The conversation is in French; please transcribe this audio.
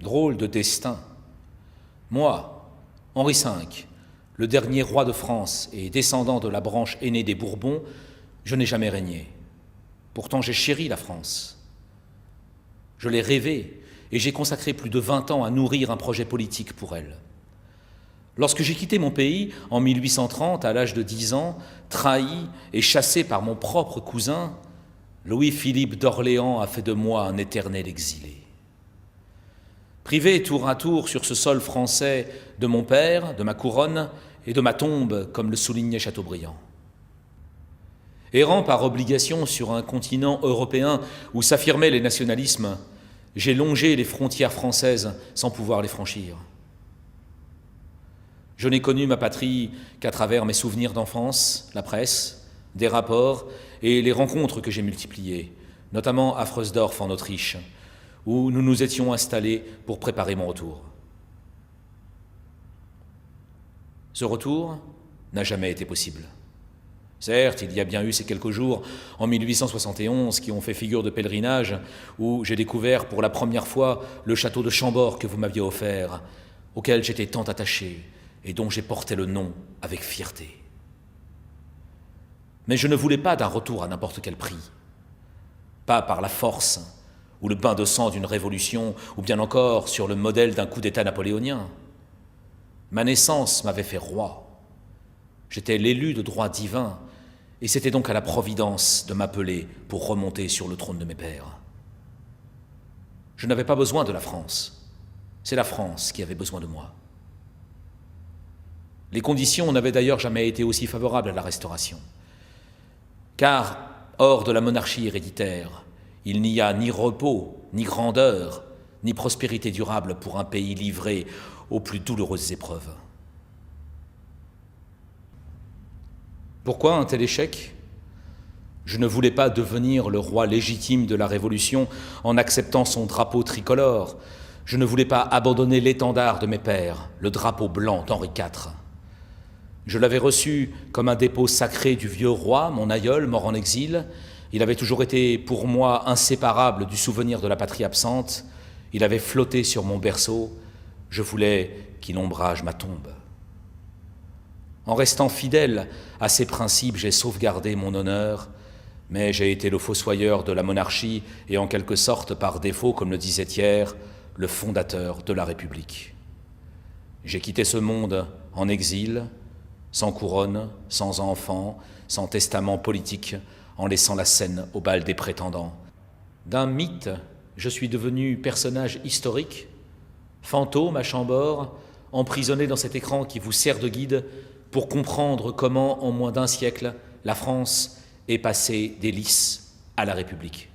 Drôle de destin. Moi, Henri V, le dernier roi de France et descendant de la branche aînée des Bourbons, je n'ai jamais régné. Pourtant, j'ai chéri la France. Je l'ai rêvée et j'ai consacré plus de 20 ans à nourrir un projet politique pour elle. Lorsque j'ai quitté mon pays, en 1830, à l'âge de 10 ans, trahi et chassé par mon propre cousin, Louis-Philippe d'Orléans a fait de moi un éternel exilé. Privé tour à tour sur ce sol français de mon père, de ma couronne et de ma tombe, comme le soulignait Chateaubriand. Errant par obligation sur un continent européen où s'affirmaient les nationalismes, j'ai longé les frontières françaises sans pouvoir les franchir. Je n'ai connu ma patrie qu'à travers mes souvenirs d'enfance, la presse, des rapports et les rencontres que j'ai multipliées, notamment à Frösdorf en Autriche, où nous nous étions installés pour préparer mon retour. Ce retour n'a jamais été possible. Certes, il y a bien eu ces quelques jours, en 1871, qui ont fait figure de pèlerinage, où j'ai découvert pour la première fois le château de Chambord que vous m'aviez offert, auquel j'étais tant attaché et dont j'ai porté le nom avec fierté. Mais je ne voulais pas d'un retour à n'importe quel prix, pas par la force ou le bain de sang d'une révolution, ou bien encore sur le modèle d'un coup d'État napoléonien. Ma naissance m'avait fait roi. J'étais l'élu de droit divin, et c'était donc à la Providence de m'appeler pour remonter sur le trône de mes pères. Je n'avais pas besoin de la France. C'est la France qui avait besoin de moi. Les conditions n'avaient d'ailleurs jamais été aussi favorables à la Restauration. Car, hors de la monarchie héréditaire, il n'y a ni repos, ni grandeur, ni prospérité durable pour un pays livré aux plus douloureuses épreuves. Pourquoi un tel échec ? Je ne voulais pas devenir le roi légitime de la Révolution en acceptant son drapeau tricolore. Je ne voulais pas abandonner l'étendard de mes pères, le drapeau blanc d'Henri IV. Je l'avais reçu comme un dépôt sacré du vieux roi, mon aïeul, mort en exil. Il avait toujours été pour moi inséparable du souvenir de la patrie absente. Il avait flotté sur mon berceau. Je voulais qu'il ombrage ma tombe. En restant fidèle à ces principes, j'ai sauvegardé mon honneur, mais j'ai été le fossoyeur de la monarchie et en quelque sorte, par défaut, comme le disait Thiers, le fondateur de la République. J'ai quitté ce monde en exil, sans couronne, sans enfant, sans testament politique, en laissant la scène au bal des prétendants. D'un mythe, je suis devenu personnage historique, fantôme à Chambord, emprisonné dans cet écran qui vous sert de guide pour comprendre comment, en moins d'un siècle, la France est passée des lices à la République.